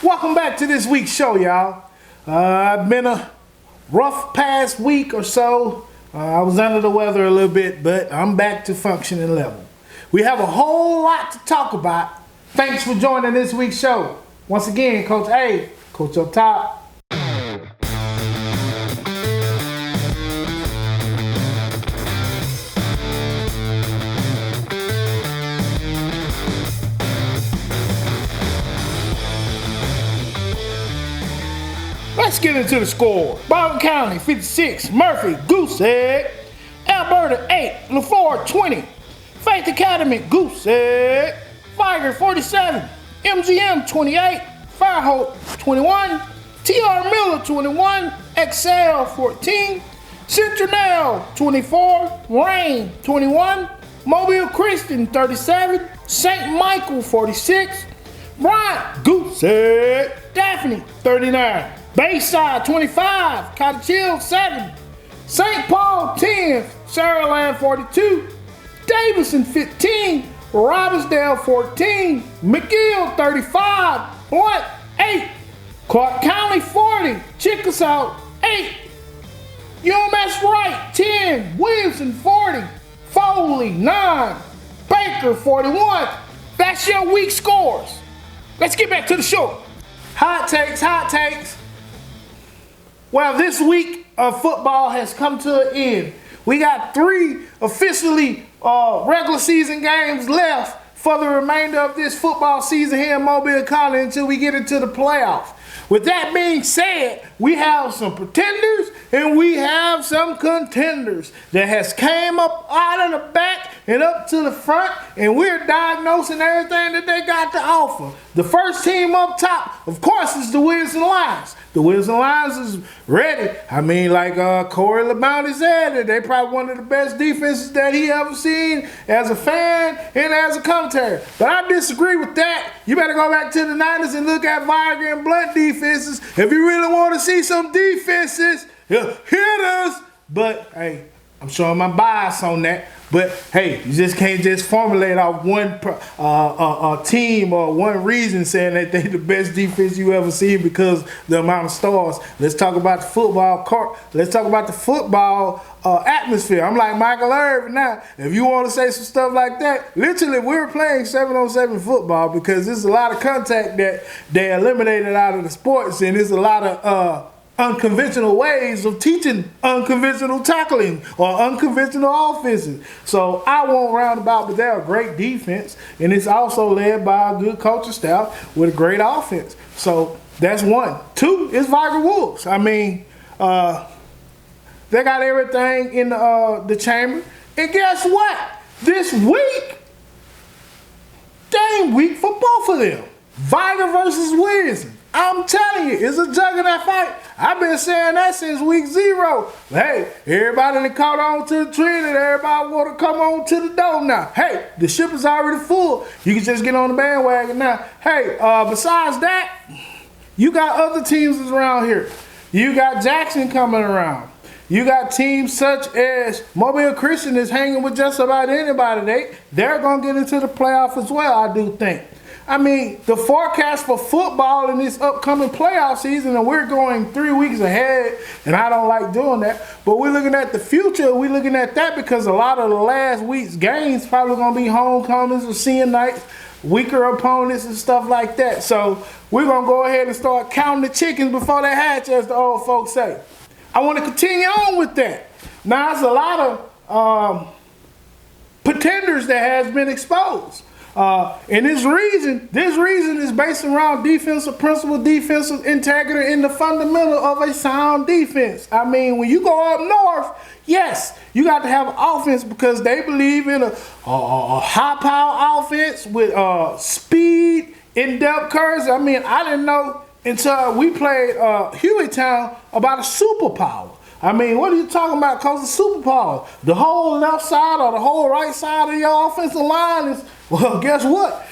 Welcome back to this week's show, y'all. I've been a rough past week or so. I was under the weather a little bit, but I'm back to functioning level. We have a whole lot to talk about. Thanks for joining this week's show. Once again, Coach A, Coach up top. Let's get into the score. Baldwin County 56, Murphy, Goose Egg. Alberta 8, LaFleur 20. Faith Academy, Goose Egg. Viger 47, MGM 28, Firehope 21, TR Miller 21, Excel 14, Central 24, Rain 21, Mobile Christian 37, St. Michael 46, Bryant Goose Egg, Daphne 39. Bayside 25, Cottage Hill 7, St. Paul 10, Saraland 42, Davison 15, Robbinsdale 14, McGill 35, Blunt 8, Clark County 40, Chickasaw 8, UMS Wright 10, Williamson 40, Foley 9, Baker 41. That's your week scores. Let's get back to the show. Hot takes. Well, this week of football has come to an end. We got 3 officially regular season games left for the remainder of this football season here in Mobile County until we get into the playoffs. With that being said, we have some pretenders and we have some contenders that has came up out of the back and up to the front, and we're diagnosing everything that they got to offer. The first team up top, of course, is the Wilson Lions. The Wilson Lions is ready. I mean, like Corey LeBounty said, they probably one of the best defenses that he ever seen as a fan and as a commentator. But I disagree with that. You better go back to the 90s and look at Viger and Blunt defenses. If you really want to see some defenses, hitters. But, hey, I'm showing my bias on that. But, hey, you just can't just formulate off one team or one reason saying that they're the best defense you ever seen because the amount of stars. Let's talk about the football court. Let's talk about the football atmosphere. I'm like Michael Irvin now. If you want to say some stuff like that, literally we're playing 7-on-7 football because there's a lot of contact that they eliminated out of the sports, and there's a lot of unconventional ways of teaching unconventional tackling or unconventional offenses. So I won't roundabout, but they're a great defense, and it's also led by a good coaching staff with a great offense. So that's 1. 2 is Viger Wolves. I mean, they got everything in the chamber. And guess what? This week, game week for both of them. Viger versus Wilson. I'm telling you, it's a juggernaut fight. I've been saying that since week 0. Hey, everybody that caught on to the trend and everybody want to come on to the door now. Hey, the ship is already full. You can just get on the bandwagon now. Hey, besides that, you got other teams around here. You got Jackson coming around. You got teams such as Mobile Christian is hanging with just about anybody. They're going to get into the playoff as well, I do think. I mean, the forecast for football in this upcoming playoff season, and we're going 3 weeks ahead, and I don't like doing that, but we're looking at the future. We're looking at that because a lot of the last week's games probably going to be homecomings or senior nights, weaker opponents and stuff like that. So we're going to go ahead and start counting the chickens before they hatch, as the old folks say. I want to continue on with that. Now, there's a lot of pretenders that has been exposed. And this reason is based around defensive principle, defensive integrity, and the fundamental of a sound defense. I mean, when you go up north, yes, you got to have an offense because they believe in a high-power offense with speed, in-depth curves. I mean, I didn't know until we played Hueytown about a superpower. I mean, what are you talking about? Because of superpower. The whole left side or the whole right side of your offensive line is, well, guess what?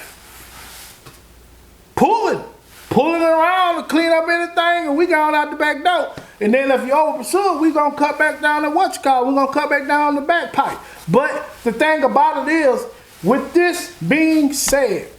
Pulling around to clean up anything, and we going out the back door. And then if you over pursue it, we going to cut back down the we're going to cut back down the back pipe. But the thing about it is, with this being said,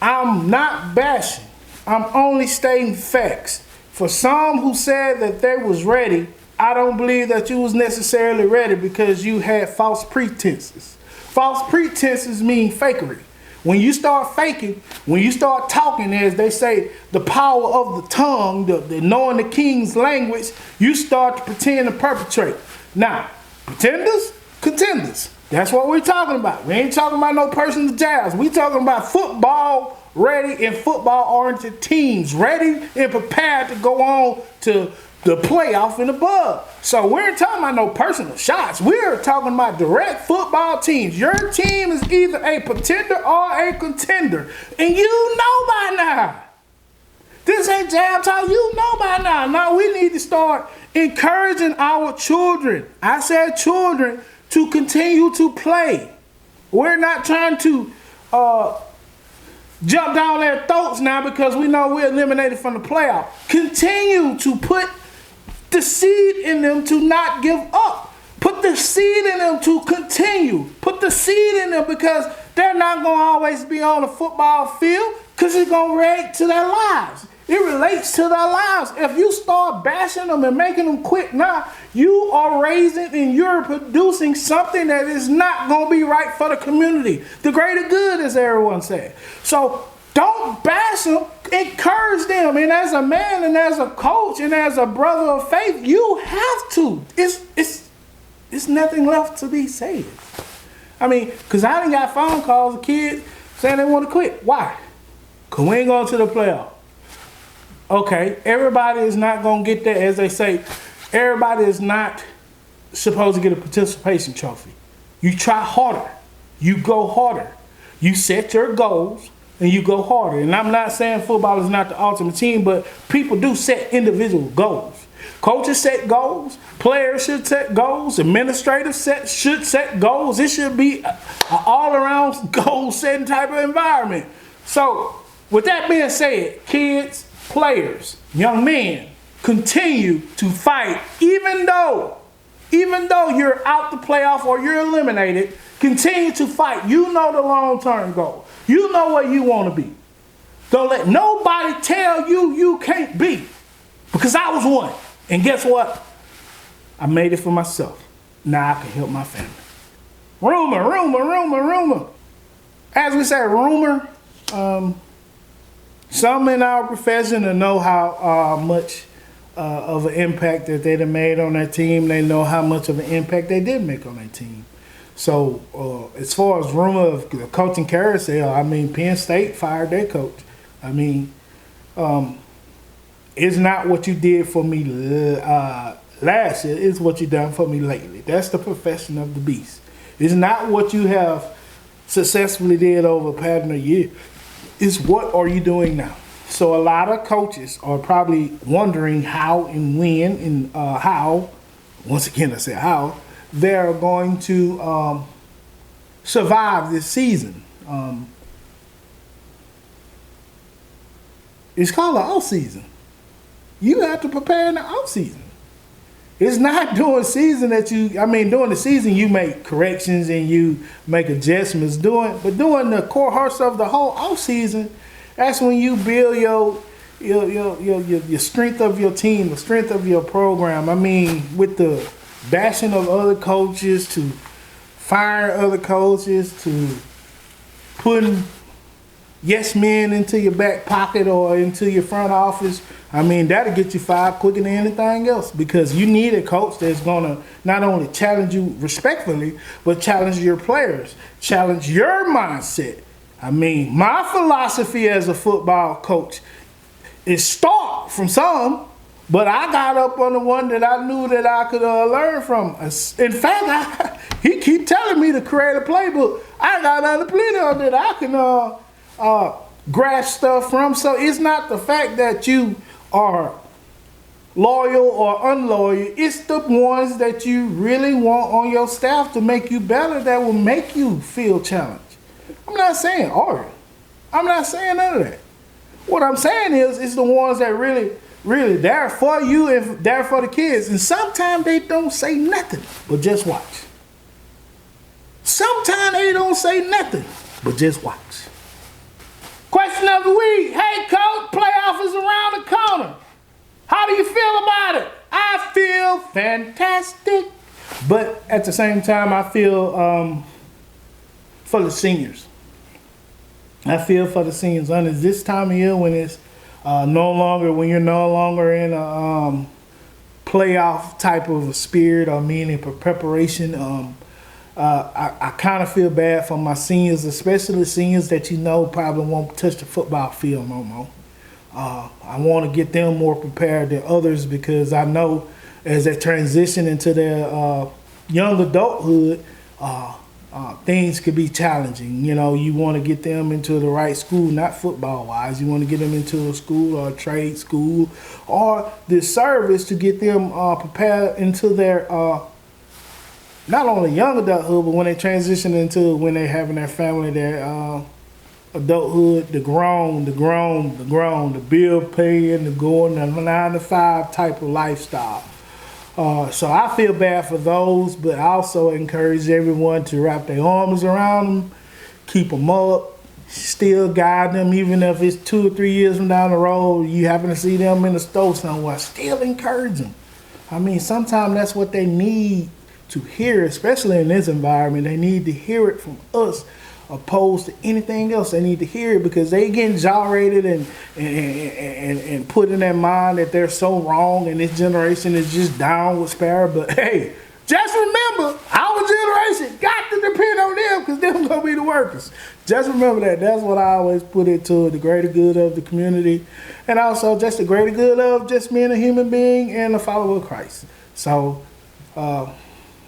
I'm not bashing. I'm only stating facts. For some who said that they was ready, I don't believe that you was necessarily ready because you had false pretenses. False pretenses mean fakery. When you start faking, when you start talking, as they say, the power of the tongue, the knowing the king's language, you start to pretend to perpetrate. Now, pretenders, contenders. That's what we're talking about. We ain't talking about no personal jabs. We talking about football ready and football-oriented teams, ready and prepared to go on to the playoff and above. So we ain't talking about no personal shots. We're talking about direct football teams. Your team is either a pretender or a contender. And you know by now. This ain't jab talk. You know by now. Now we need to start encouraging our children. I said children to continue to play. We're not trying to jump down their throats now because we know we're eliminated from the playoff. Continue to put the seed in them to not give up. Put the seed in them to continue. Put the seed in them because they're not going to always be on the football field because it's going to relate to their lives. It relates to their lives. If you start bashing them and making them quit now, you are raising and you're producing something that is not going to be right for the community. The greater good, as everyone said. So don't bash them. Encourage them. And as a man and as a coach and as a brother of faith, you have to. It's nothing left to be said. I mean, because I done got phone calls of kids saying they want to quit. Why? Because we ain't going to the playoff. Okay, everybody is not going to get that. As they say, everybody is not supposed to get a participation trophy. You try harder. You go harder. You set your goals and you go harder. And I'm not saying football is not the ultimate team, but people do set individual goals. Coaches set goals. Players should set goals. Administrators should set goals. It should be an all-around goal-setting type of environment. So, with that being said, kids, players, young men, continue to fight even though you're out the playoff or you're eliminated. Continue to fight. You know the long-term goal. You know where you want to be. Don't let nobody tell you you can't be. Because I was one. And guess what? I made it for myself. Now I can help my family. Rumor. As we say, rumor. Some in our profession know how much of an impact that they done made on their team. They know how much of an impact they did make on their team. So as far as rumor of the coaching carousel, I mean, Penn State fired their coach. I mean, it's not what you did for me last year. It's what you done for me lately. That's the profession of the beast. It's not what you have successfully did over a pattern of year. It's what are you doing now? So a lot of coaches are probably wondering how and when and how, once again I say how, they're going to survive this season. It's called the off season. You have to prepare in the off season. It's not during season during the season you make corrections and you make adjustments. But during the course of the whole off season, that's when you build your strength of your team, the strength of your program. I mean, with the bashing of other coaches, to firing other coaches, to putting yes men into your back pocket or into your front office. I mean, that'll get you fired quicker than anything else because you need a coach that's going to not only challenge you respectfully, but challenge your players, challenge your mindset. I mean, my philosophy as a football coach is start from some, but I got up on the one that I knew that I could learn from. In fact, he keep telling me to create a playbook. I got other plenty of that I can grasp stuff from. So it's not the fact that you are loyal or unloyal. It's the ones that you really want on your staff to make you better that will make you feel challenged. I'm not saying are. I'm not saying none of that. What I'm saying is it's the ones that really there for you and there for the kids. And sometimes they don't say nothing, but just watch. Sometimes they don't say nothing, but just watch. Question of the week. Hey, coach, playoff is around the corner. How do you feel about it? I feel fantastic. But at the same time, I feel for the seniors. I feel for the seniors. Under this time of year when it's when you're no longer in a playoff type of a spirit or meaning for preparation, I kind of feel bad for my seniors, especially the seniors that probably won't touch the football field no more. I want to get them more prepared than others because I know as they transition into their young adulthood, things could be challenging. You want to get them into the right school, not football-wise. You want to get them into a school or a trade school or the service to get them prepared into their not only young adulthood, but when they transition into when they're having their family, their adulthood, the grown, the bill paying, the going, the 9-to-5 type of lifestyle. So I feel bad for those, but I also encourage everyone to wrap their arms around them, keep them up, still guide them, even if it's 2 or 3 years from down the road, you happen to see them in the store somewhere, still encourage them. I mean, sometimes that's what they need to hear, especially in this environment. They need to hear it from us opposed to anything else. They need to hear it because they getting gyrated and put in their mind that they're so wrong and this generation is just down with Sparrow. But hey, just remember, our generation got to depend on them because they're going to be the workers. Just remember that. That's what I always put into the greater good of the community and also just the greater good of just being a human being and a follower of Christ. So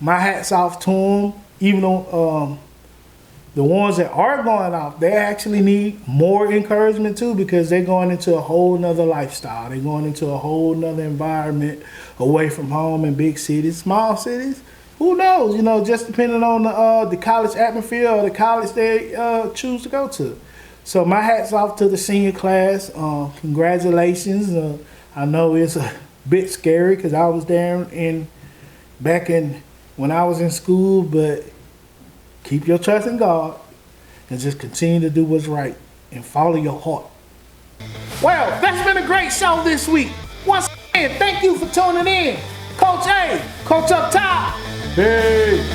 my hat's off to them, even though the ones that are going off, they actually need more encouragement too because they're going into a whole nother lifestyle. They're going into a whole nother environment away from home in big cities, small cities. Who knows? Just depending on the college atmosphere or the college they choose to go to. So my hat's off to the senior class. Congratulations. I know it's a bit scary because I was there back when I was in school, but keep your trust in God and just continue to do what's right and follow your heart. Well, that's been a great show this week. Once again, thank you for tuning in. Coach A, Coach Up Top. Hey.